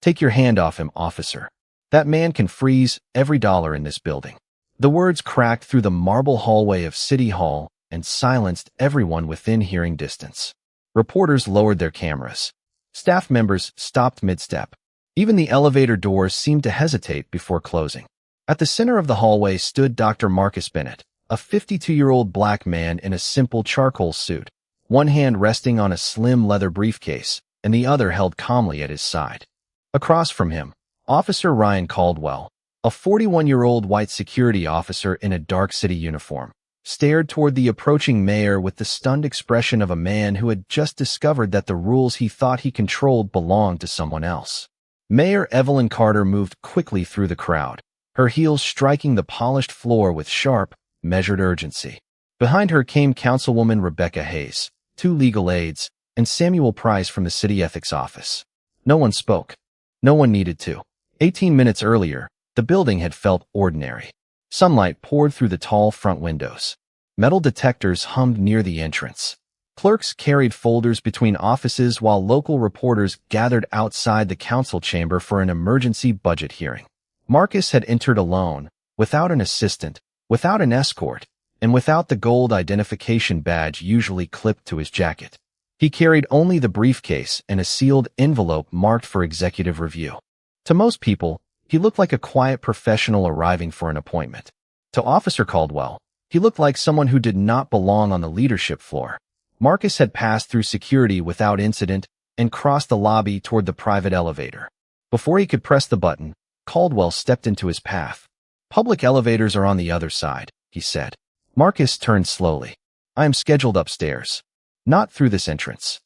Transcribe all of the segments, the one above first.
"Take your hand off him, officer. That man can freeze every dollar in this building." The words cracked through the marble hallway of City Hall and silenced everyone within hearing distance. Reporters lowered their cameras. Staff members stopped mid-step. Even the elevator doors seemed to hesitate before closing. At the center of the hallway stood Dr. Marcus Bennett, a 52-year-old black man in a simple charcoal suit, one hand resting on a slim leather briefcase and the other held calmly at his side. Across from him, Officer Ryan Caldwell, a 41-year-old white security officer in a dark city uniform, stared toward the approaching mayor with the stunned expression of a man who had just discovered that the rules he thought he controlled belonged to someone else. Mayor Evelyn Carter moved quickly through the crowd, her heels striking the polished floor with sharp, measured urgency. Behind her came Councilwoman Rebecca Hayes, 2 legal aides, and Samuel Price from the City Ethics Office. No one spoke. No one needed to. 18 minutes earlier, the building had felt ordinary. Sunlight poured through the tall front windows. Metal detectors hummed near the entrance. Clerks carried folders between offices while local reporters gathered outside the council chamber for an emergency budget hearing. Marcus had entered alone, without an assistant, without an escort, and without the gold identification badge usually clipped to his jacket. He carried only the briefcase and a sealed envelope marked for executive review. To most people, he looked like a quiet professional arriving for an appointment. To Officer Caldwell, he looked like someone who did not belong on the leadership floor. Marcus had passed through security without incident and crossed the lobby toward the private elevator. Before he could press the button, Caldwell stepped into his path. "Public elevators are on the other side," he said. Marcus turned slowly. "I am scheduled upstairs. Not through this entrance."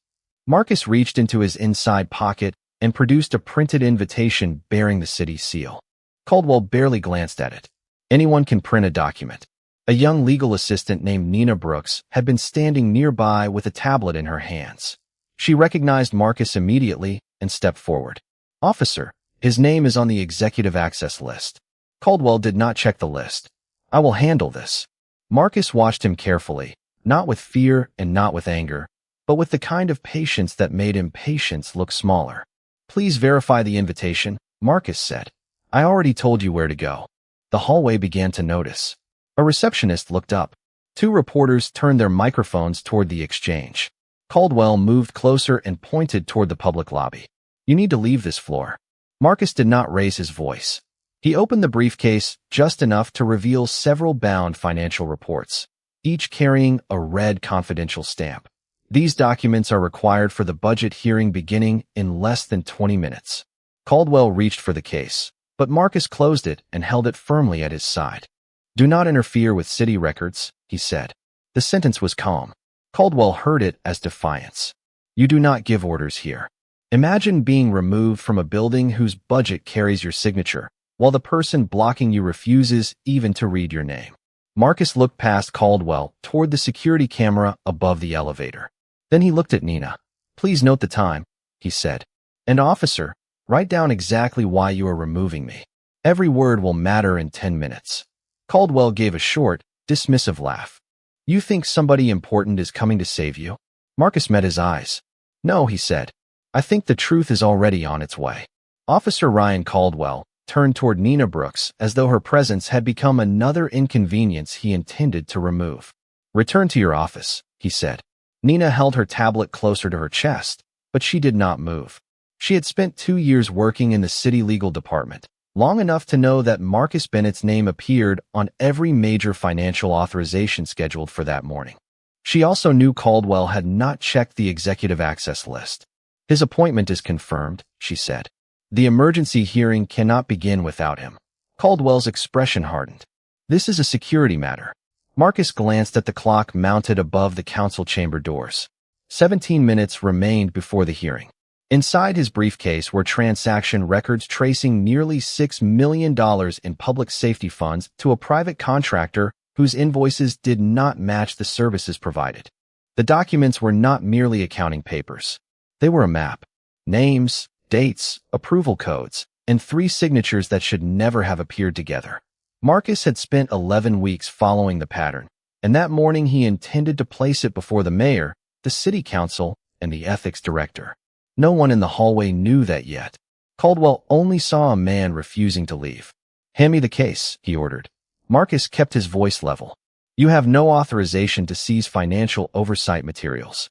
Marcus reached into his inside pocket and produced a printed invitation bearing the city seal. Caldwell barely glanced at it. Anyone can print a document. A young legal assistant named Nina Brooks had been standing nearby with a tablet in her hands. She recognized Marcus immediately and stepped forward. "Officer, his name is on the executive access list." Caldwell did not check the list. "I will handle this." Marcus watched him carefully, not with fear and not with anger, but with the kind of patience that made impatience look smaller. "Please verify the invitation," Marcus said. "I already told you where to go." The hallway began to notice. A receptionist looked up. 2 reporters turned their microphones toward the exchange. Caldwell moved closer and pointed toward the public lobby. "You need to leave this floor." Marcus did not raise his voice. He opened the briefcase just enough to reveal several bound financial reports, each carrying a red confidential stamp. "These documents are required for the budget hearing beginning in less than 20 minutes. Caldwell reached for the case, but Marcus closed it and held it firmly at his side. "Do not interfere with city records," he said. The sentence was calm. Caldwell heard it as defiance. "You do not give orders here." Imagine being removed from a building whose budget carries your signature, while the person blocking you refuses even to read your name. Marcus looked past Caldwell toward the security camera above the elevator. Then he looked at Nina. "Please note the time," he said. "And officer, write down exactly why you are removing me. Every word will matter in 10 minutes. Caldwell gave a short, dismissive laugh. "You think somebody important is coming to save you?" Marcus met his eyes. "No," he said. "I think the truth is already on its way." Officer Ryan Caldwell turned toward Nina Brooks as though her presence had become another inconvenience he intended to remove. "Return to your office," he said. Nina held her tablet closer to her chest, but she did not move. She had spent 2 years working in the city legal department, long enough to know that Marcus Bennett's name appeared on every major financial authorization scheduled for that morning. She also knew Caldwell had not checked the executive access list. "His appointment is confirmed," she said. "The emergency hearing cannot begin without him." Caldwell's expression hardened. "This is a security matter." Marcus glanced at the clock mounted above the council chamber doors. 17 minutes remained before the hearing. Inside his briefcase were transaction records tracing nearly $6 million in public safety funds to a private contractor whose invoices did not match the services provided. The documents were not merely accounting papers. They were a map. Names, dates, approval codes, and 3 signatures that should never have appeared together. Marcus had spent 11 weeks following the pattern, and that morning he intended to place it before the mayor, the city council, and the ethics director. No one in the hallway knew that yet. Caldwell only saw a man refusing to leave. "Hand me the case," he ordered. Marcus kept his voice level. "You have no authorization to seize financial oversight materials.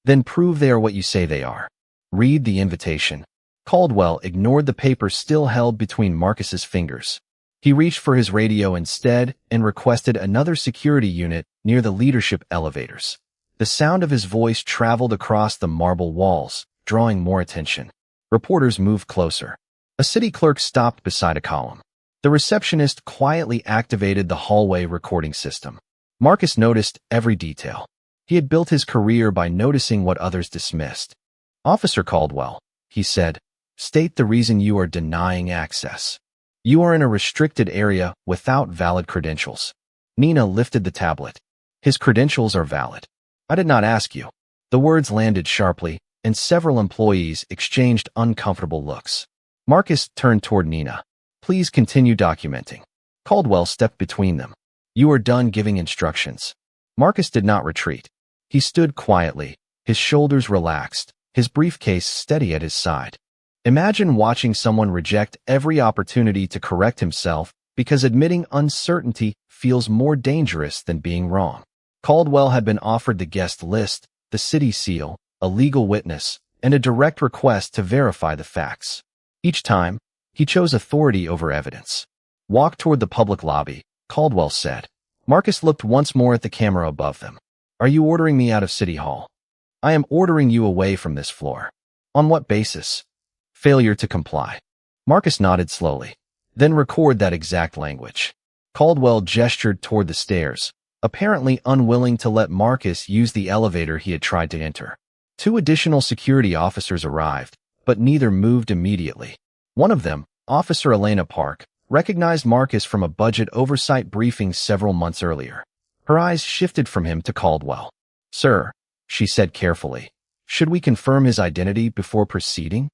Then prove they are what you say they are. Read the invitation." Caldwell ignored the paper still held between Marcus's fingers. He reached for his radio instead and requested another security unit near the leadership elevators. The sound of his voice traveled across the marble walls, drawing more attention. Reporters moved closer. A city clerk stopped beside a column. The receptionist quietly activated the hallway recording system. Marcus noticed every detail. He had built his career by noticing what others dismissed. "Officer Caldwell," he said, "state the reason you are denying access. You are in a restricted area without valid credentials." Nina lifted the tablet. "His credentials are valid. I did not ask you." The words landed sharply, and several employees exchanged uncomfortable looks. Marcus turned toward Nina. "Please continue documenting." Caldwell stepped between them. "You are done giving instructions." Marcus did not retreat. He stood quietly, his shoulders relaxed, his briefcase steady at his side. Imagine watching someone reject every opportunity to correct himself because admitting uncertainty feels more dangerous than being wrong. Caldwell had been offered the guest list, the city seal, a legal witness, and a direct request to verify the facts. Each time, he chose authority over evidence. "Walk toward the public lobby," Caldwell said. Marcus looked once more at the camera above them. "Are you ordering me out of City Hall?" "I am ordering you away from this floor." "On what basis?" "Failure to comply." Marcus nodded slowly. "Then record that exact language." Caldwell gestured toward the stairs, apparently unwilling to let Marcus use the elevator he had tried to enter. Two additional security officers arrived, but neither moved immediately. One of them, Officer Elena Park, recognized Marcus from a budget oversight briefing several months earlier. Her eyes shifted from him to Caldwell. "Sir," she said carefully, "should we confirm his identity before proceeding?"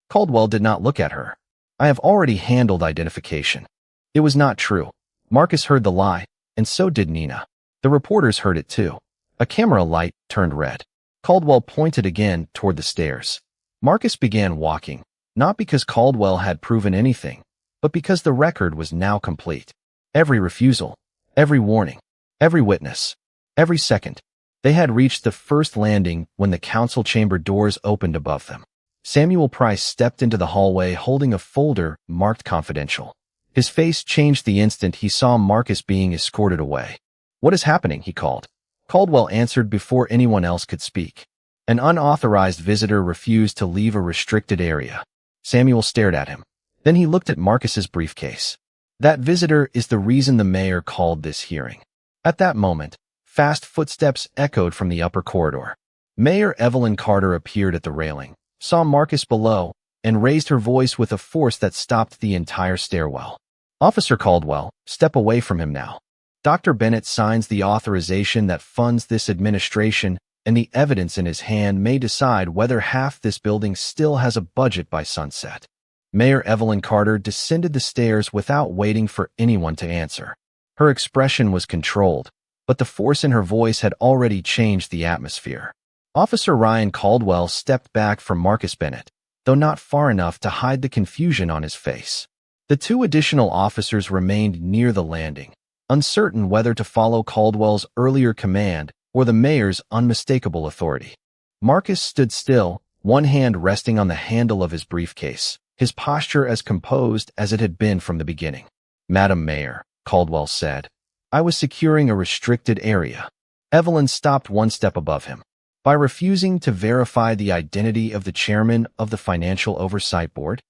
Caldwell did not look at her. "I have already handled identification." It was not true. Marcus heard the lie, and so did Nina. The reporters heard it too. A camera light turned red. Caldwell pointed again toward the stairs. Marcus began walking, not because Caldwell had proven anything, but because the record was now complete. Every refusal, every warning, every witness, every second. They had reached the first landing when the council chamber doors opened above them. Samuel Price stepped into the hallway holding a folder marked confidential. His face changed the instant he saw Marcus being escorted away. "What is happening?" he called. Caldwell answered before anyone else could speak. "An unauthorized visitor refused to leave a restricted area." Samuel stared at him. Then he looked at Marcus's briefcase. "That visitor is the reason the mayor called this hearing." At that moment, fast footsteps echoed from the upper corridor. Mayor Evelyn Carter appeared at the railing, saw Marcus below, and raised her voice with a force that stopped the entire stairwell. "Officer Caldwell, step away from him now. Dr. Bennett signs the authorization that funds this administration, and the evidence in his hand may decide whether half this building still has a budget by sunset." Mayor Evelyn Carter descended the stairs without waiting for anyone to answer. Her expression was controlled, but the force in her voice had already changed the atmosphere. Officer Ryan Caldwell stepped back from Marcus Bennett, though not far enough to hide the confusion on his face. The two additional officers remained near the landing, uncertain whether to follow Caldwell's earlier command or the mayor's unmistakable authority. Marcus stood still, one hand resting on the handle of his briefcase, his posture as composed as it had been from the beginning. "Madam Mayor," Caldwell said, "I was securing a restricted area." Evelyn stopped one step above him. "By refusing to verify the identity of the chairman of the Financial Oversight Board?"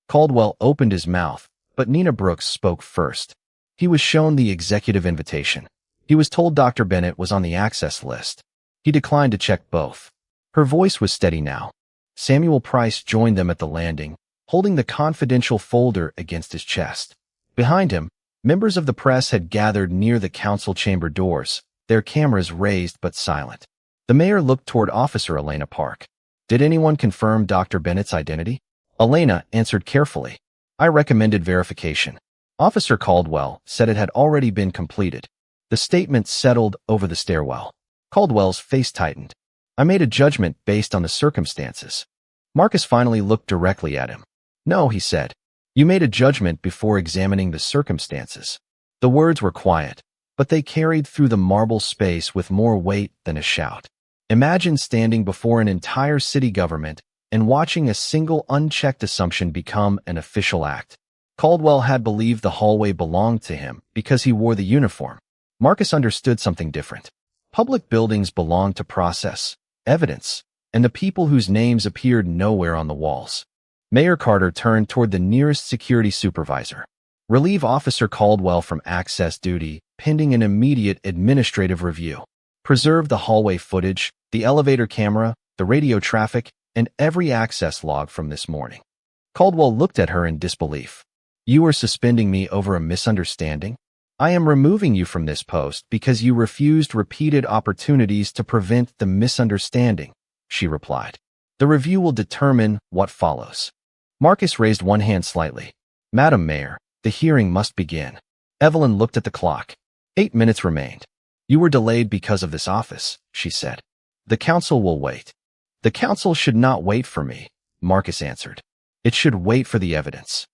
Caldwell opened his mouth, but Nina Brooks spoke first. He was shown the executive invitation. He was told Dr. Bennett was on the access list. He declined to check both. Her voice was steady now. Samuel Price joined them at the landing, holding the confidential folder against his chest. Behind him, members of the press had gathered near the council chamber doors, their cameras raised but silent. The mayor looked toward Officer Elena Park. "Did anyone confirm Dr. Bennett's identity?" Elena answered carefully. "I recommended verification." Officer Caldwell said it had already been completed. The statement settled over the stairwell. Caldwell's face tightened. "I made a judgment based on the circumstances." Marcus finally looked directly at him. No, he said. You made a judgment before examining the circumstances. The words were quiet, but they carried through the marble space with more weight than a shout. Imagine standing before an entire city government and watching a single unchecked assumption become an official act. Caldwell had believed the hallway belonged to him because he wore the uniform. Marcus understood something different. Public buildings belong to process, evidence, and the people whose names appeared nowhere on the walls. Mayor Carter turned toward the nearest security supervisor. Relieve Officer Caldwell from access duty, pending an immediate administrative review. Preserve the hallway footage, the elevator camera, the radio traffic, and every access log from this morning. Caldwell looked at her in disbelief. You are suspending me over a misunderstanding? I am removing you from this post because you refused repeated opportunities to prevent the misunderstanding, she replied. The review will determine what follows. Marcus raised one hand slightly. Madam Mayor, the hearing must begin. Evelyn looked at the clock. 8 minutes remained. You were delayed because of this office, she said. The council will wait. The council should not wait for me, Marcus answered. It should wait for the evidence.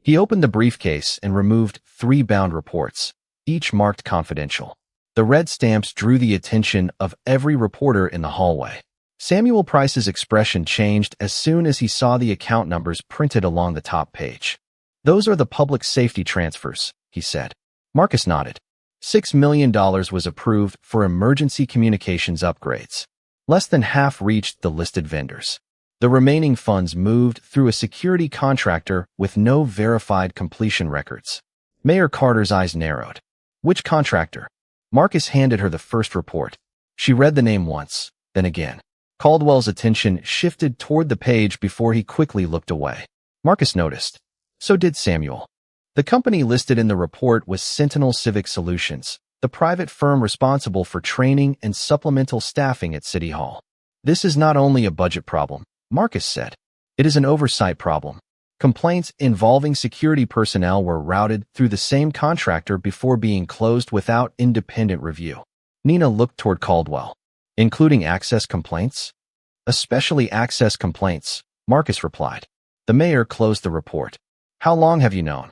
He opened the briefcase and removed 3 bound reports, each marked confidential. The red stamps drew the attention of every reporter in the hallway. Samuel Price's expression changed as soon as he saw the account numbers printed along the top page. Those are the public safety transfers, he said. Marcus nodded. $6 million was approved for emergency communications upgrades. Less than half reached the listed vendors. The remaining funds moved through a security contractor with no verified completion records. Mayor Carter's eyes narrowed. Which contractor? Marcus handed her the first report. She read the name once, then again. Caldwell's attention shifted toward the page before he quickly looked away. Marcus noticed. So did Samuel. The company listed in the report was Sentinel Civic Solutions, the private firm responsible for training and supplemental staffing at City Hall. This is not only a budget problem, Marcus said. It is an oversight problem. Complaints involving security personnel were routed through the same contractor before being closed without independent review. Nina looked toward Caldwell. Including access complaints? Especially access complaints, Marcus replied. The mayor closed the report. How long have you known?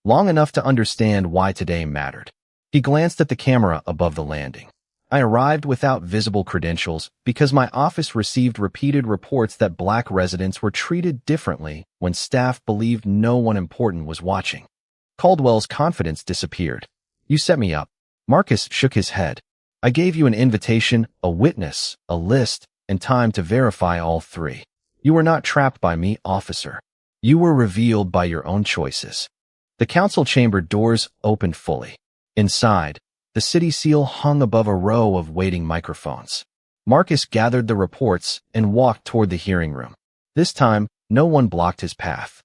Long enough to understand why today mattered. He glanced at the camera above the landing. I arrived without visible credentials because my office received repeated reports that black residents were treated differently when staff believed no one important was watching. Caldwell's confidence disappeared. You set me up. Marcus shook his head. I gave you an invitation, a witness, a list, and time to verify all 3. You were not trapped by me, officer. You were revealed by your own choices. The council chamber doors opened fully. Inside, the city seal hung above a row of waiting microphones. Marcus gathered the reports and walked toward the hearing room. This time, no one blocked his path.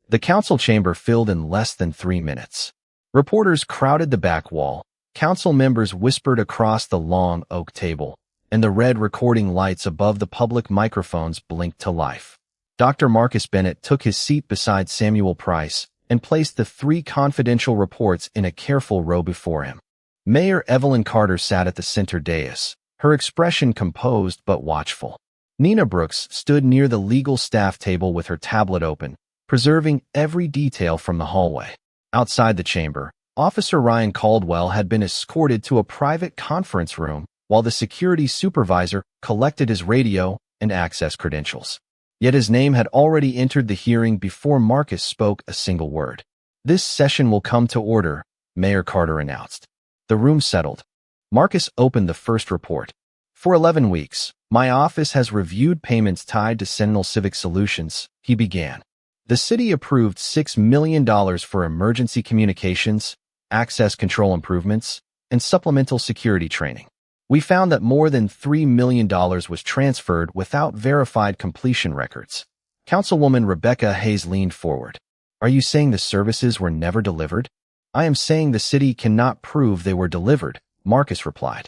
The council chamber filled in less than 3 minutes. Reporters crowded the back wall. Council members whispered across the long oak table, and the red recording lights above the public microphones blinked to life. Dr. Marcus Bennett took his seat beside Samuel Price and placed the 3 confidential reports in a careful row before him. Mayor Evelyn Carter sat at the center dais, her expression composed but watchful. Nina Brooks stood near the legal staff table with her tablet open, preserving every detail from the hallway. Outside the chamber, Officer Ryan Caldwell had been escorted to a private conference room while the security supervisor collected his radio and access credentials. Yet his name had already entered the hearing before Marcus spoke a single word. This session will come to order, Mayor Carter announced. The room settled. Marcus opened the first report. For 11 weeks, my office has reviewed payments tied to Sentinel Civic Solutions, he began. The city approved $6 million for emergency communications, access control improvements, and supplemental security training. We found that more than $3 million was transferred without verified completion records. Councilwoman Rebecca Hayes leaned forward. Are you saying the services were never delivered? I am saying the city cannot prove they were delivered, Marcus replied.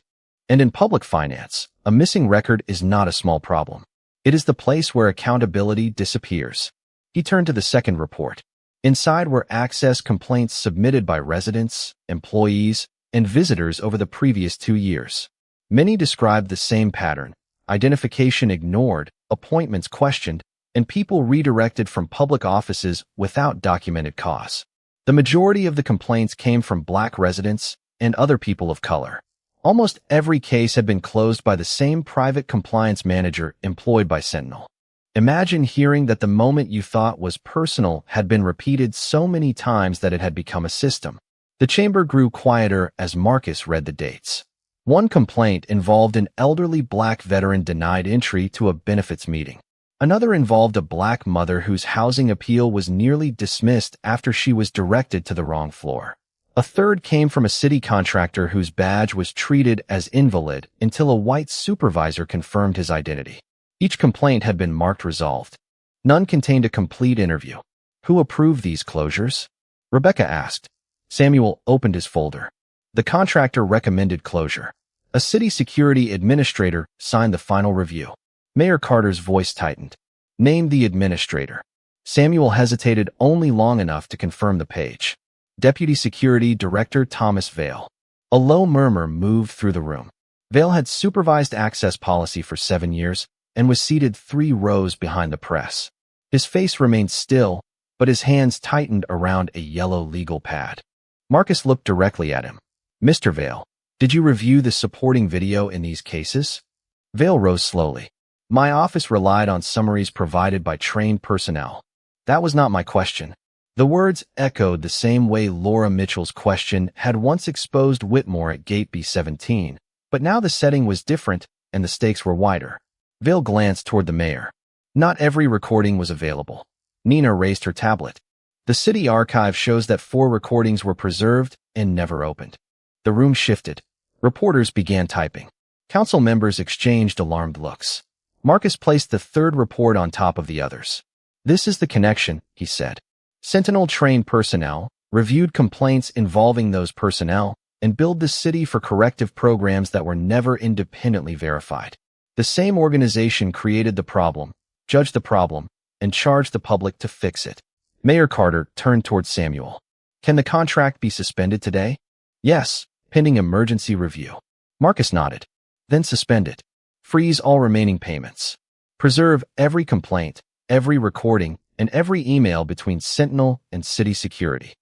And in public finance, a missing record is not a small problem. It is the place where accountability disappears. He turned to the second report. Inside were access complaints submitted by residents, employees, and visitors over the previous 2 years. Many described the same pattern: identification ignored, appointments questioned, and people redirected from public offices without documented cause. The majority of the complaints came from Black residents and other people of color. Almost every case had been closed by the same private compliance manager employed by Sentinel. Imagine hearing that the moment you thought was personal had been repeated so many times that it had become a system. The chamber grew quieter as Marcus read the dates. One complaint involved an elderly Black veteran denied entry to a benefits meeting. Another involved a Black mother whose housing appeal was nearly dismissed after she was directed to the wrong floor. A third came from a city contractor whose badge was treated as invalid until a white supervisor confirmed his identity. Each complaint had been marked resolved. None contained a complete interview. Who approved these closures? Rebecca asked. Samuel opened his folder. The contractor recommended closure. A city security administrator signed the final review. Mayor Carter's voice tightened. Name the administrator. Samuel hesitated only long enough to confirm the page. Deputy Security Director Thomas Vale. A low murmur moved through the room. Vale had supervised access policy for 7 years and was seated 3 rows behind the press. His face remained still, but his hands tightened around a yellow legal pad. Marcus looked directly at him. Mr. Vale, did you review the supporting video in these cases? Vale rose slowly. My office relied on summaries provided by trained personnel. That was not my question. The words echoed the same way Laura Mitchell's question had once exposed Whitmore at Gate B17, but now the setting was different and the stakes were wider. Vale glanced toward the mayor. Not every recording was available. Nina raised her tablet. The city archive shows that 4 recordings were preserved and never opened. The room shifted. Reporters began typing. Council members exchanged alarmed looks. Marcus placed the 3rd report on top of the others. This is the connection, he said. Sentinel-trained personnel reviewed complaints involving those personnel and billed the city for corrective programs that were never independently verified. The same organization created the problem, judged the problem, and charged the public to fix it. Mayor Carter turned toward Samuel. Can the contract be suspended today? Yes, pending emergency review. Marcus nodded. Then suspend it. Freeze all remaining payments. Preserve every complaint, every recording, and every email between Sentinel and city security.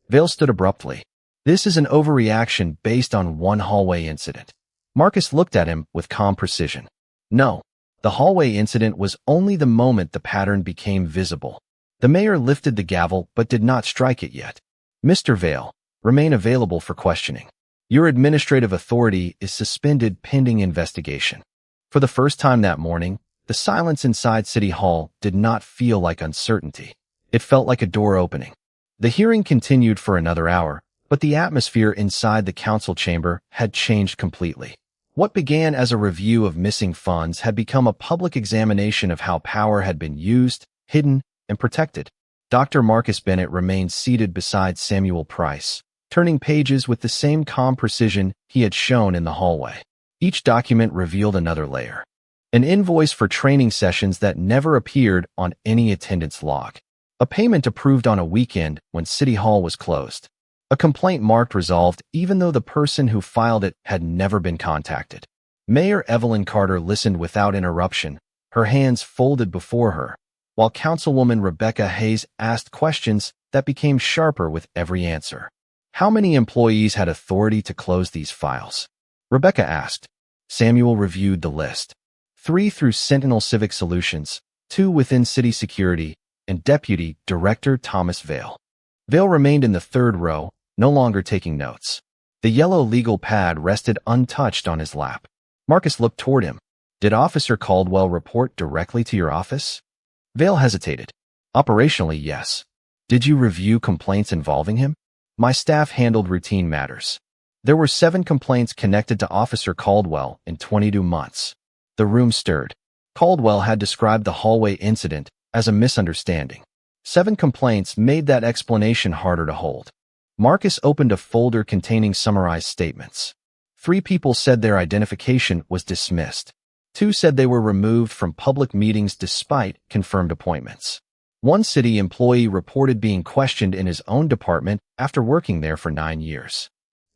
Vale stood abruptly. This is an overreaction based on one hallway incident. Marcus looked at him with calm precision. No, the hallway incident was only the moment the pattern became visible. The mayor lifted the gavel but did not strike it yet. Mr. Vale, remain available for questioning. Your administrative authority is suspended pending investigation. For the first time that morning, the silence inside City Hall did not feel like uncertainty. It felt like a door opening. The hearing continued for another hour, but the atmosphere inside the council chamber had changed completely. What began as a review of missing funds had become a public examination of how power had been used, hidden, and protected. Dr. Marcus Bennett remained seated beside Samuel Price, turning pages with the same calm precision he had shown in the hallway. Each document revealed another layer. An invoice for training sessions that never appeared on any attendance log. A payment approved on a weekend when City Hall was closed. A complaint marked resolved even though the person who filed it had never been contacted. Mayor Evelyn Carter listened without interruption, her hands folded before her, while Councilwoman Rebecca Hayes asked questions that became sharper with every answer. How many employees had authority to close these files? Rebecca asked. Samuel reviewed the list. 3 through Sentinel Civic Solutions, 2 within City Security, and Deputy Director Thomas Vale. Vale remained in the 3rd row, no longer taking notes. The yellow legal pad rested untouched on his lap. Marcus looked toward him. Did Officer Caldwell report directly to your office? Vale hesitated. Operationally, yes. Did you review complaints involving him? My staff handled routine matters. There were 7 complaints connected to Officer Caldwell in 22 months. The room stirred. Caldwell had described the hallway incident as a misunderstanding. 7 complaints made that explanation harder to hold. Marcus opened a folder containing summarized statements. 3 people said their identification was dismissed. 2 said they were removed from public meetings despite confirmed appointments. 1 city employee reported being questioned in his own department after working there for 9 years.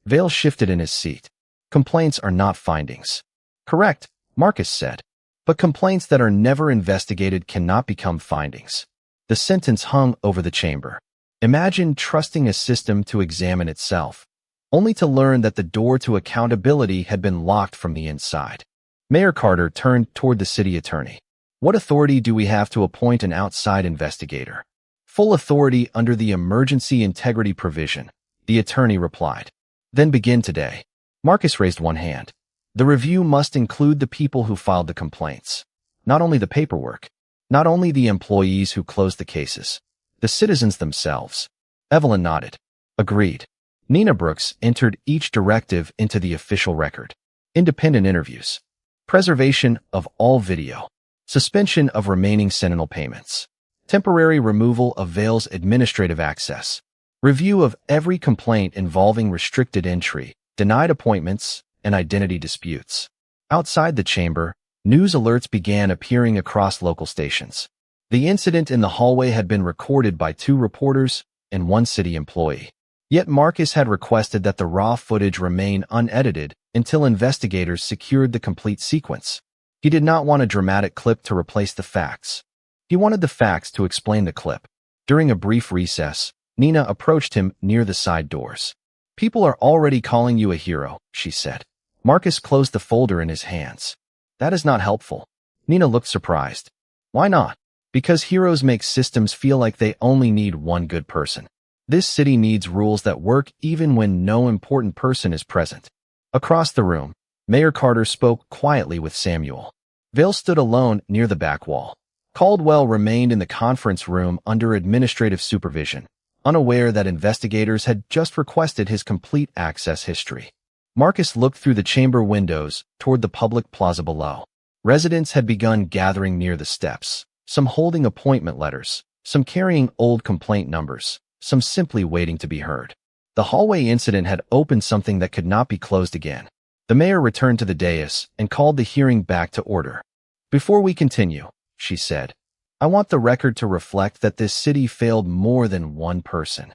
Vale shifted in his seat. Complaints are not findings. Correct, Marcus said. But complaints that are never investigated cannot become findings. The sentence hung over the chamber. Imagine trusting a system to examine itself, only to learn that the door to accountability had been locked from the inside. Mayor Carter turned toward the city attorney. What authority do we have to appoint an outside investigator? Full authority under the emergency integrity provision, the attorney replied. Then begin today. Marcus raised one hand. The review must include the people who filed the complaints. Not only the paperwork, not only the employees who closed the cases, the citizens themselves. Evelyn nodded. Agreed. Nina Brooks entered each directive into the official record. Independent interviews. Preservation of all video. Suspension of remaining Sentinel payments. Temporary removal of Vail's administrative access. Review of every complaint involving restricted entry, denied appointments, and identity disputes. Outside the chamber, news alerts began appearing across local stations. The incident in the hallway had been recorded by 2 reporters and 1 city employee. Yet Marcus had requested that the raw footage remain unedited until investigators secured the complete sequence. He did not want a dramatic clip to replace the facts. He wanted the facts to explain the clip. During a brief recess, Nina approached him near the side doors. People are already calling you a hero, she said. Marcus closed the folder in his hands. That is not helpful. Nina looked surprised. Why not? Because heroes make systems feel like they only need one good person. This city needs rules that work even when no important person is present. Across the room, Mayor Carter spoke quietly with Samuel. Vail stood alone near the back wall. Caldwell remained in the conference room under administrative supervision, unaware that investigators had just requested his complete access history. Marcus looked through the chamber windows toward the public plaza below. Residents had begun gathering near the steps, some holding appointment letters, some carrying old complaint numbers, some simply waiting to be heard. The hallway incident had opened something that could not be closed again. The mayor returned to the dais and called the hearing back to order. Before we continue, she said, I want the record to reflect that this city failed more than one person.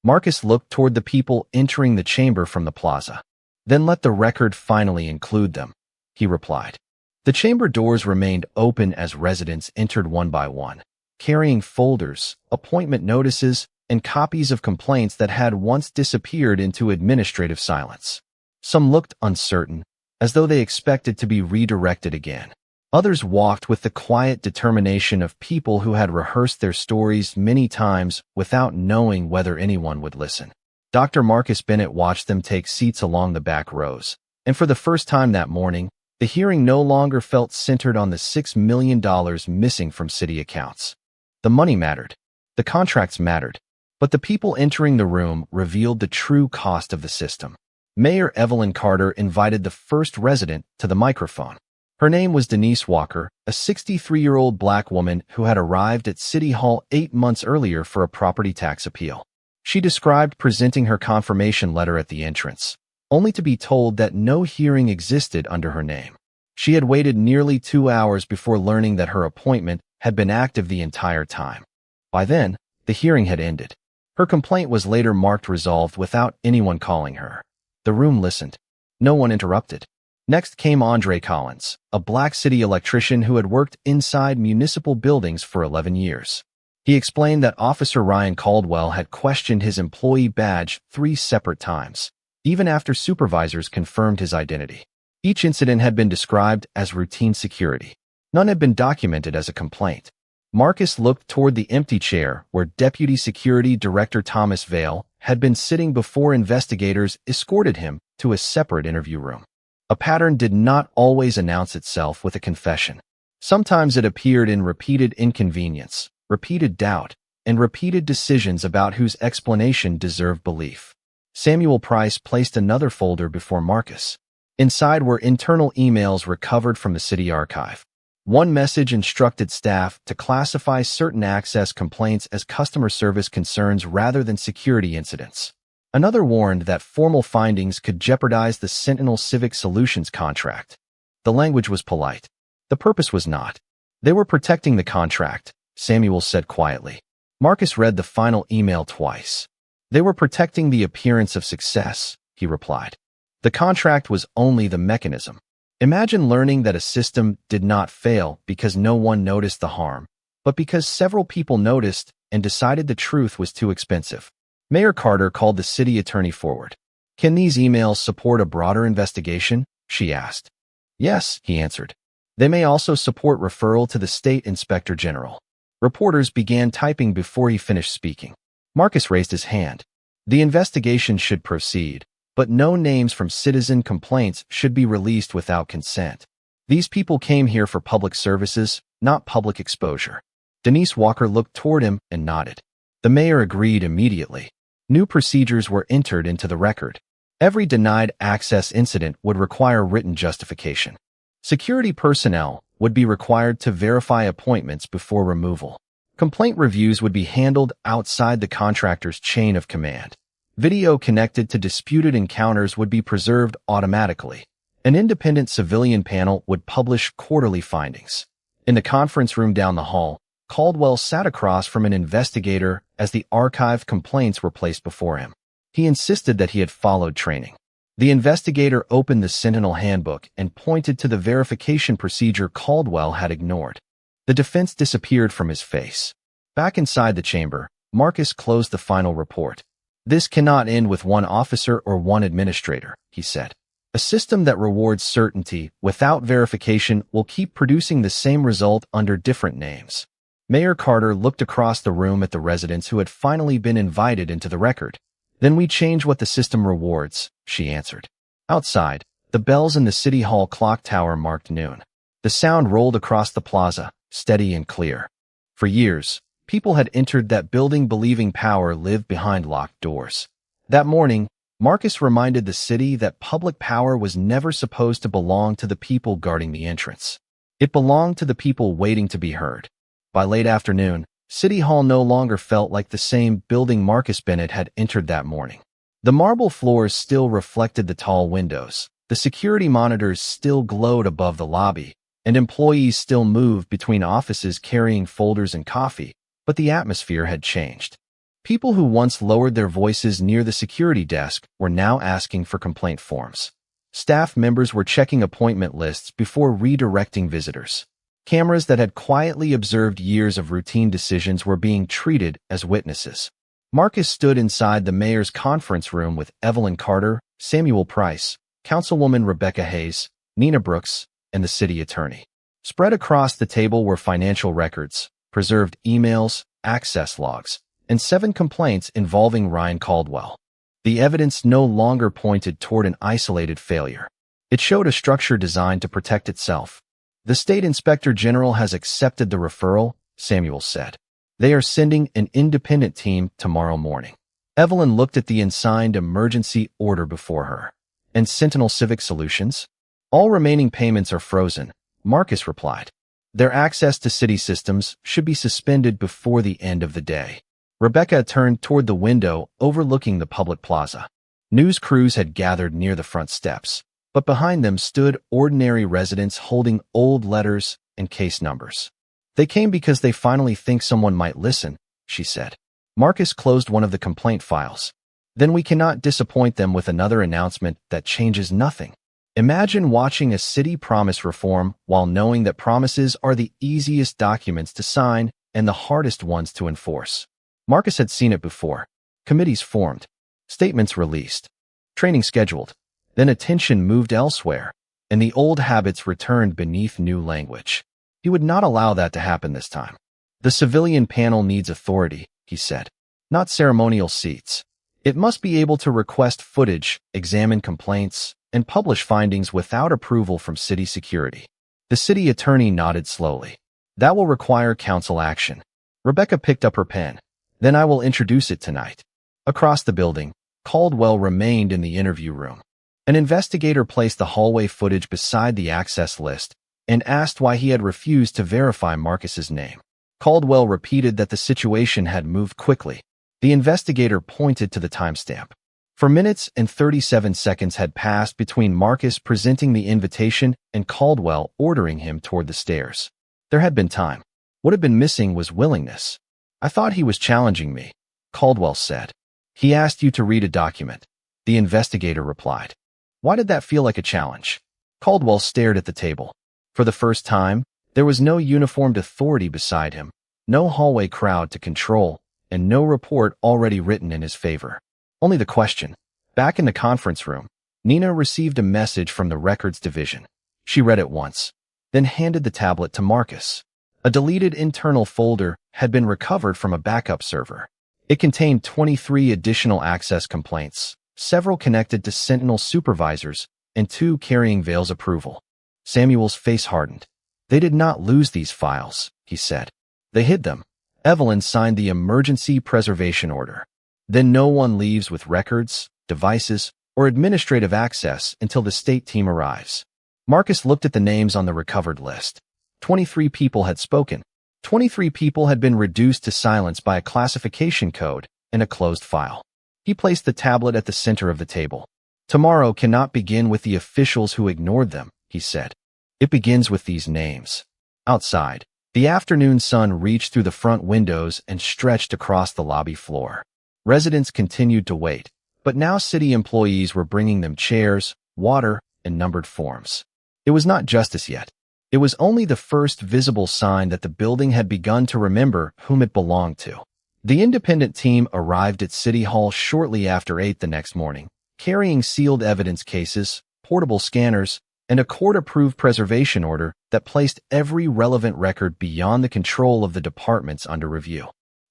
Marcus looked toward the people entering the chamber from the plaza. Then let the record finally include them, he replied. The chamber doors remained open as residents entered one by one, carrying folders, appointment notices, and copies of complaints that had once disappeared into administrative silence. Some looked uncertain, as though they expected to be redirected again. Others walked with the quiet determination of people who had rehearsed their stories many times without knowing whether anyone would listen. Dr. Marcus Bennett watched them take seats along the back rows, and for the first time that morning, the hearing no longer felt centered on the $6 million missing from city accounts. The money mattered. The contracts mattered. But the people entering the room revealed the true cost of the system. Mayor Evelyn Carter invited the first resident to the microphone. Her name was Denise Walker, a 63-year-old black woman who had arrived at City Hall 8 months earlier for a property tax appeal. She described presenting her confirmation letter at the entrance, only to be told that no hearing existed under her name. She had waited nearly 2 hours before learning that her appointment had been active the entire time. By then, the hearing had ended. Her complaint was later marked resolved without anyone calling her. The room listened. No one interrupted. Next came Andre Collins, a black city electrician who had worked inside municipal buildings for 11 years. He explained that Officer Ryan Caldwell had questioned his employee badge 3 separate times, even after supervisors confirmed his identity. Each incident had been described as routine security. None had been documented as a complaint. Marcus looked toward the empty chair where Deputy Security Director Thomas Vail had been sitting before investigators escorted him to a separate interview room. A pattern did not always announce itself with a confession. Sometimes it appeared in repeated inconvenience, repeated doubt, and repeated decisions about whose explanation deserved belief. Samuel Price placed another folder before Marcus. Inside were internal emails recovered from the city archive. One message instructed staff to classify certain access complaints as customer service concerns rather than security incidents. Another warned that formal findings could jeopardize the Sentinel Civic Solutions contract. The language was polite. The purpose was not. They were protecting the contract, Samuel said quietly. Marcus read the final email twice. They were protecting the appearance of success, he replied. The contract was only the mechanism. Imagine learning that a system did not fail because no one noticed the harm, but because several people noticed and decided the truth was too expensive. Mayor Carter called the city attorney forward. "Can these emails support a broader investigation?" she asked. "Yes," he answered. "They may also support referral to the state inspector general." Reporters began typing before he finished speaking. Marcus raised his hand. "The investigation should proceed, but no names from citizen complaints should be released without consent. These people came here for public services, not public exposure." Denise Walker looked toward him and nodded. The mayor agreed immediately. New procedures were entered into the record. Every denied access incident would require written justification. Security personnel would be required to verify appointments before removal. Complaint reviews would be handled outside the contractor's chain of command. Video connected to disputed encounters would be preserved automatically. An independent civilian panel would publish quarterly findings. In the conference room down the hall, Caldwell sat across from an investigator as the archived complaints were placed before him. He insisted that he had followed training. The investigator opened the Sentinel handbook and pointed to the verification procedure Caldwell had ignored. The defense disappeared from his face. Back inside the chamber, Marcus closed the final report. "This cannot end with one officer or one administrator," he said. "A system that rewards certainty without verification will keep producing the same result under different names." Mayor Carter looked across the room at the residents who had finally been invited into the record. "Then we change what the system rewards," she answered. Outside, the bells in the City Hall clock tower marked noon. The sound rolled across the plaza, steady and clear. For years, people had entered that building believing power lived behind locked doors. That morning, Marcus reminded the city that public power was never supposed to belong to the people guarding the entrance. It belonged to the people waiting to be heard. By late afternoon, City Hall no longer felt like the same building Marcus Bennett had entered that morning. The marble floors still reflected the tall windows, the security monitors still glowed above the lobby, and employees still moved between offices carrying folders and coffee, but the atmosphere had changed. People who once lowered their voices near the security desk were now asking for complaint forms. Staff members were checking appointment lists before redirecting visitors. Cameras that had quietly observed years of routine decisions were being treated as witnesses. Marcus stood inside the mayor's conference room with Evelyn Carter, Samuel Price, Councilwoman Rebecca Hayes, Nina Brooks, and the city attorney. Spread across the table were financial records, preserved emails, access logs, and 7 complaints involving Ryan Caldwell. The evidence no longer pointed toward an isolated failure. It showed a structure designed to protect itself. "The state inspector general has accepted the referral," Samuel said. "They are sending an independent team tomorrow morning." Evelyn looked at the unsigned emergency order before her. "And Sentinel Civic Solutions?" "All remaining payments are frozen," Marcus replied. "Their access to city systems should be suspended before the end of the day." Rebecca turned toward the window overlooking the public plaza. News crews had gathered near the front steps, but behind them stood ordinary residents holding old letters and case numbers. "They came because they finally think someone might listen," she said. Marcus closed one of the complaint files. "Then we cannot disappoint them with another announcement that changes nothing." Imagine watching a city promise reform while knowing that promises are the easiest documents to sign and the hardest ones to enforce. Marcus had seen it before. Committees formed, statements released, training scheduled. Then attention moved elsewhere, and the old habits returned beneath new language. He would not allow that to happen this time. "The civilian panel needs authority," he said, "not ceremonial seats. It must be able to request footage, examine complaints, and publish findings without approval from city security." The city attorney nodded slowly. "That will require council action." Rebecca picked up her pen. "Then I will introduce it tonight." Across the building, Caldwell remained in the interview room. An investigator placed the hallway footage beside the access list and asked why he had refused to verify Marcus's name. Caldwell repeated that the situation had moved quickly. The investigator pointed to the timestamp. For minutes and 37 seconds had passed between Marcus presenting the invitation and Caldwell ordering him toward the stairs. There had been time. What had been missing was willingness. "I thought he was challenging me," Caldwell said. "He asked you to read a document," the investigator replied. "Why did that feel like a challenge?" Caldwell stared at the table. For the first time, there was no uniformed authority beside him, no hallway crowd to control, and no report already written in his favor. Only the question. Back in the conference room, Nina received a message from the records division. She read it once, then handed the tablet to Marcus. A deleted internal folder had been recovered from a backup server. It contained 23 additional access complaints, several connected to Sentinel supervisors, and 2 carrying Vale's approval. Samuel's face hardened. They did not lose these files, he said. They hid them. Evelyn signed the emergency preservation order. Then no one leaves with records, devices, or administrative access until the state team arrives. Marcus looked at the names on the recovered list. 23 people had spoken. 23 people had been reduced to silence by a classification code in a closed file. He placed the tablet at the center of the table. Tomorrow cannot begin with the officials who ignored them, he said. It begins with these names. Outside, the afternoon sun reached through the front windows and stretched across the lobby floor. Residents continued to wait, but now city employees were bringing them chairs, water, and numbered forms. It was not justice yet. It was only the first visible sign that the building had begun to remember whom it belonged to. The independent team arrived at City Hall shortly after 8 the next morning, carrying sealed evidence cases, portable scanners, and a court-approved preservation order that placed every relevant record beyond the control of the departments under review.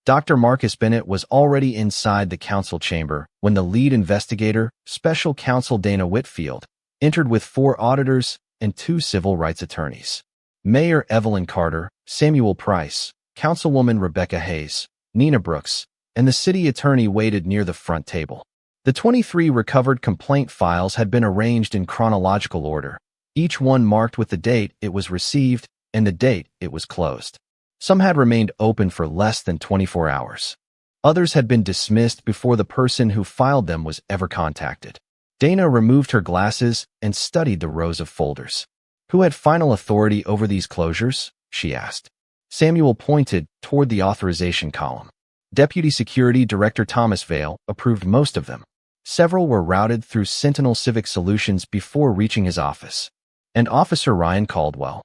Dr. Marcus Bennett was already inside the council chamber when the lead investigator, Special Counsel Dana Whitfield, entered with 4 auditors and 2 civil rights attorneys. Mayor Evelyn Carter, Samuel Price, Councilwoman Rebecca Hayes, Nina Brooks, and the city attorney waited near the front table. The 23 recovered complaint files had been arranged in chronological order, each one marked with the date it was received and the date it was closed. Some had remained open for less than 24 hours. Others had been dismissed before the person who filed them was ever contacted. Dana removed her glasses and studied the rows of folders. Who had final authority over these closures? She asked. Samuel pointed toward the authorization column. Deputy Security Director Thomas Vale approved most of them. Several were routed through Sentinel Civic Solutions before reaching his office. And Officer Ryan Caldwell.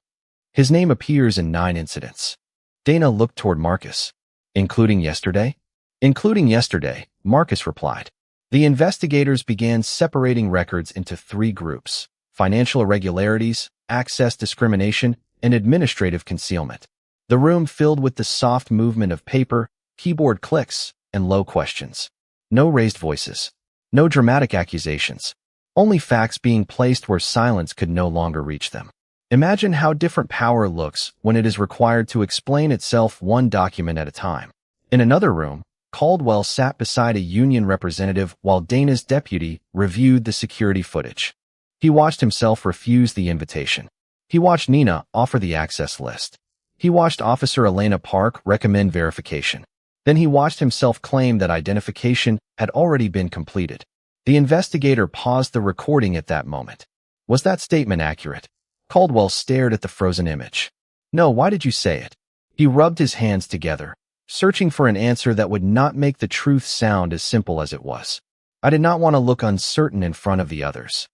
His name appears in 9 incidents. Dana looked toward Marcus. Including yesterday? Including yesterday, Marcus replied. The investigators began separating records into 3 groups: financial irregularities, access discrimination, and administrative concealment. The room filled with the soft movement of paper, keyboard clicks, and low questions. No raised voices. No dramatic accusations. Only facts being placed where silence could no longer reach them. Imagine how different power looks when it is required to explain itself one document at a time. In another room, Caldwell sat beside a union representative while Dana's deputy reviewed the security footage. He watched himself refuse the invitation. He watched Nina offer the access list. He watched Officer Elena Park recommend verification. Then he watched himself claim that identification had already been completed. The investigator paused the recording at that moment. Was that statement accurate? Caldwell stared at the frozen image. No, why did you say it? He rubbed his hands together, searching for an answer that would not make the truth sound as simple as it was. I did not want to look uncertain in front of the others.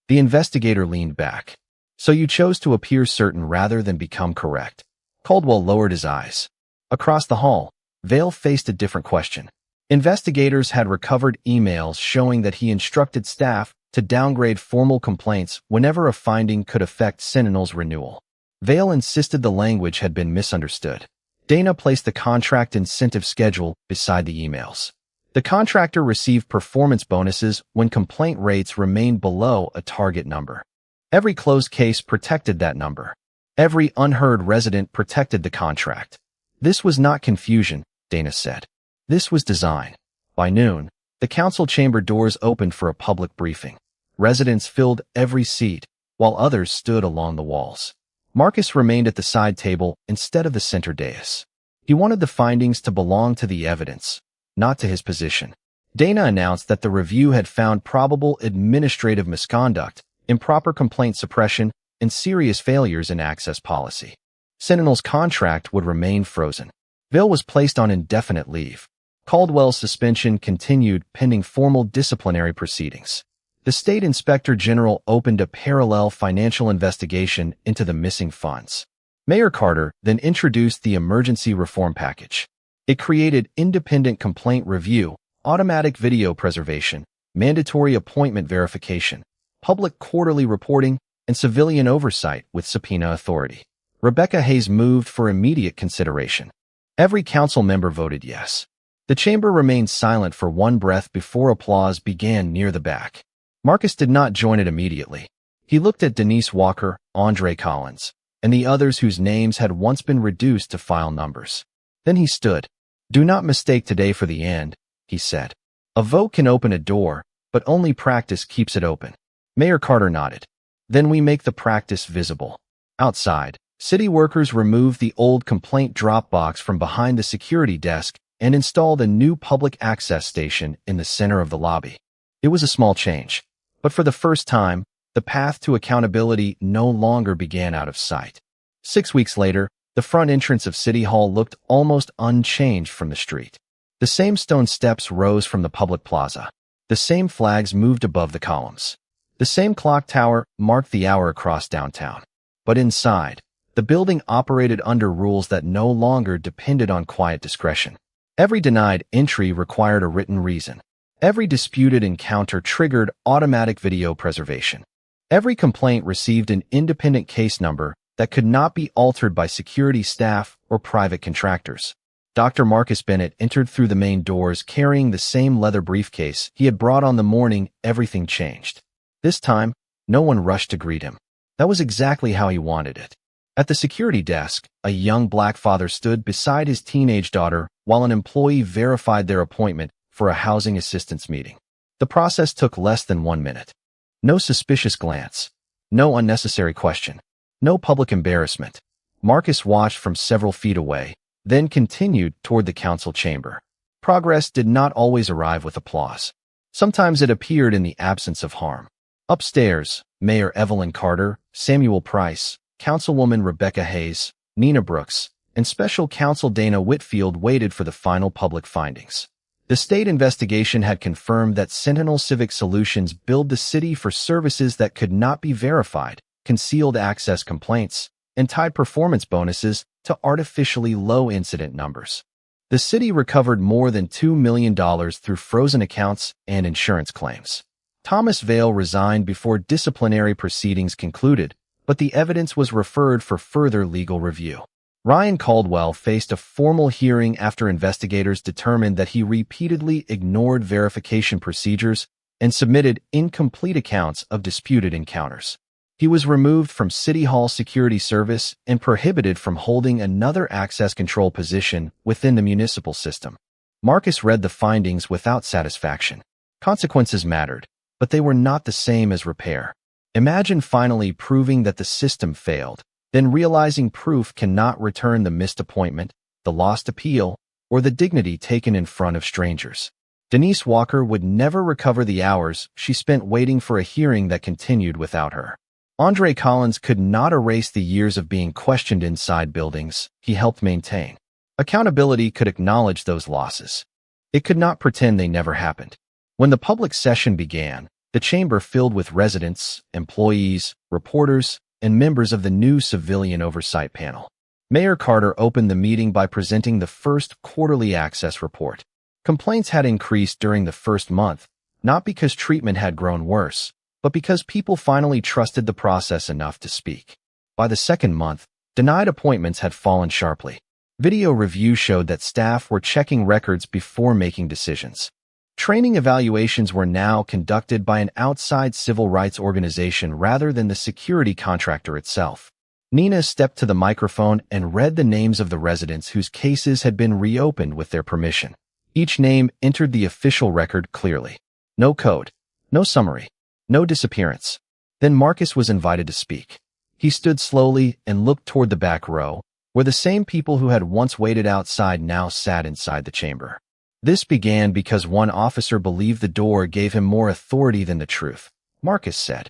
The investigator leaned back. So you chose to appear certain rather than become correct. Caldwell lowered his eyes. Across the hall, Vale faced a different question. Investigators had recovered emails showing that he instructed staff to downgrade formal complaints whenever a finding could affect Sentinel's renewal. Vale insisted the language had been misunderstood. Dana placed the contract incentive schedule beside the emails. The contractor received performance bonuses when complaint rates remained below a target number. Every closed case protected that number. Every unheard resident protected the contract. This was not confusion, Dana said. This was design. By noon, the council chamber doors opened for a public briefing. Residents filled every seat, while others stood along the walls. Marcus remained at the side table instead of the center dais. He wanted the findings to belong to the evidence, not to his position. Dana announced that the review had found probable administrative misconduct, improper complaint suppression, and serious failures in access policy. Sentinel's contract would remain frozen. Vale was placed on indefinite leave. Caldwell's suspension continued pending formal disciplinary proceedings. The state inspector general opened a parallel financial investigation into the missing funds. Mayor Carter then introduced the emergency reform package. It created independent complaint review, automatic video preservation, mandatory appointment verification, public quarterly reporting, and civilian oversight with subpoena authority. Rebecca Hayes moved for immediate consideration. Every council member voted yes. The chamber remained silent for one breath before applause began near the back. Marcus did not join it immediately. He looked at Denise Walker, Andre Collins, and the others whose names had once been reduced to file numbers. Then he stood. "Do not mistake today for the end," he said. "A vote can open a door, but only practice keeps it open." Mayor Carter nodded. "Then we make the practice visible." Outside, city workers removed the old complaint drop box from behind the security desk and installed a new public access station in the center of the lobby. It was a small change, but for the first time, the path to accountability no longer began out of sight. 6 weeks later, the front entrance of City Hall looked almost unchanged from the street. The same stone steps rose from the public plaza. The same flags moved above the columns. The same clock tower marked the hour across downtown. But inside, the building operated under rules that no longer depended on quiet discretion. Every denied entry required a written reason. Every disputed encounter triggered automatic video preservation. Every complaint received an independent case number that could not be altered by security staff or private contractors. Dr. Marcus Bennett entered through the main doors carrying the same leather briefcase he had brought on the morning everything changed. This time, no one rushed to greet him. That was exactly how he wanted it. At the security desk, a young black father stood beside his teenage daughter while an employee verified their appointment for a housing assistance meeting. The process took less than 1 minute. No suspicious glance. No unnecessary question. No public embarrassment. Marcus watched from several feet away, then continued toward the council chamber. Progress did not always arrive with applause. Sometimes it appeared in the absence of harm. Upstairs, Mayor Evelyn Carter, Samuel Price, Councilwoman Rebecca Hayes, Nina Brooks, and Special Counsel Dana Whitfield waited for the final public findings. The state investigation had confirmed that Sentinel Civic Solutions billed the city for services that could not be verified, concealed access complaints, and tied performance bonuses to artificially low incident numbers. The city recovered more than $2 million through frozen accounts and insurance claims. Thomas Vail resigned before disciplinary proceedings concluded, but the evidence was referred for further legal review. Ryan Caldwell faced a formal hearing after investigators determined that he repeatedly ignored verification procedures and submitted incomplete accounts of disputed encounters. He was removed from City Hall security service and prohibited from holding another access control position within the municipal system. Marcus read the findings without satisfaction. Consequences mattered, but they were not the same as repair. Imagine finally proving that the system failed, then realizing proof cannot return the missed appointment, the lost appeal, or the dignity taken in front of strangers. Denise Walker would never recover the hours she spent waiting for a hearing that continued without her. Andre Collins could not erase the years of being questioned inside buildings he helped maintain. Accountability could acknowledge those losses. It could not pretend they never happened. When the public session began, the chamber filled with residents, employees, reporters, and members of the new civilian oversight panel. Mayor Carter opened the meeting by presenting the first quarterly access report. Complaints had increased during the first month, not because treatment had grown worse, but because people finally trusted the process enough to speak. By the second month, denied appointments had fallen sharply. Video review showed that staff were checking records before making decisions. Training evaluations were now conducted by an outside civil rights organization rather than the security contractor itself. Nina stepped to the microphone and read the names of the residents whose cases had been reopened with their permission. Each name entered the official record clearly. No code, no summary, no disappearance. Then Marcus was invited to speak. He stood slowly and looked toward the back row, where the same people who had once waited outside now sat inside the chamber. This began because one officer believed the door gave him more authority than the truth, Marcus said.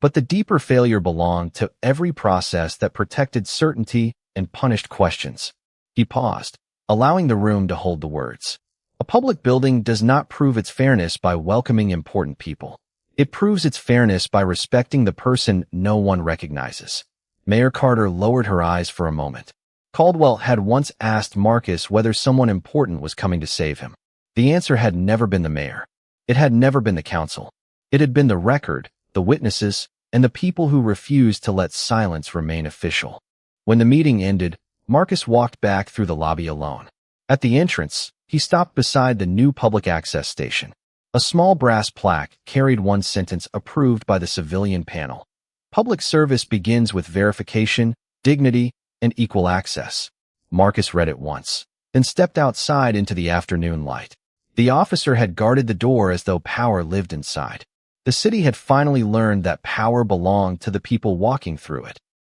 But the deeper failure belonged to every process that protected certainty and punished questions. He paused, allowing the room to hold the words. A public building does not prove its fairness by welcoming important people. It proves its fairness by respecting the person no one recognizes. Mayor Carter lowered her eyes for a moment. Caldwell had once asked Marcus whether someone important was coming to save him. The answer had never been the mayor. It had never been the council. It had been the record, the witnesses, and the people who refused to let silence remain official. When the meeting ended, Marcus walked back through the lobby alone. At the entrance, he stopped beside the new public access station. A small brass plaque carried one sentence approved by the civilian panel. Public service begins with verification, dignity, and equal access. Marcus read it once, then stepped outside into the afternoon light. The officer had guarded the door as though power lived inside. The city had finally learned that power belonged to the people walking through it.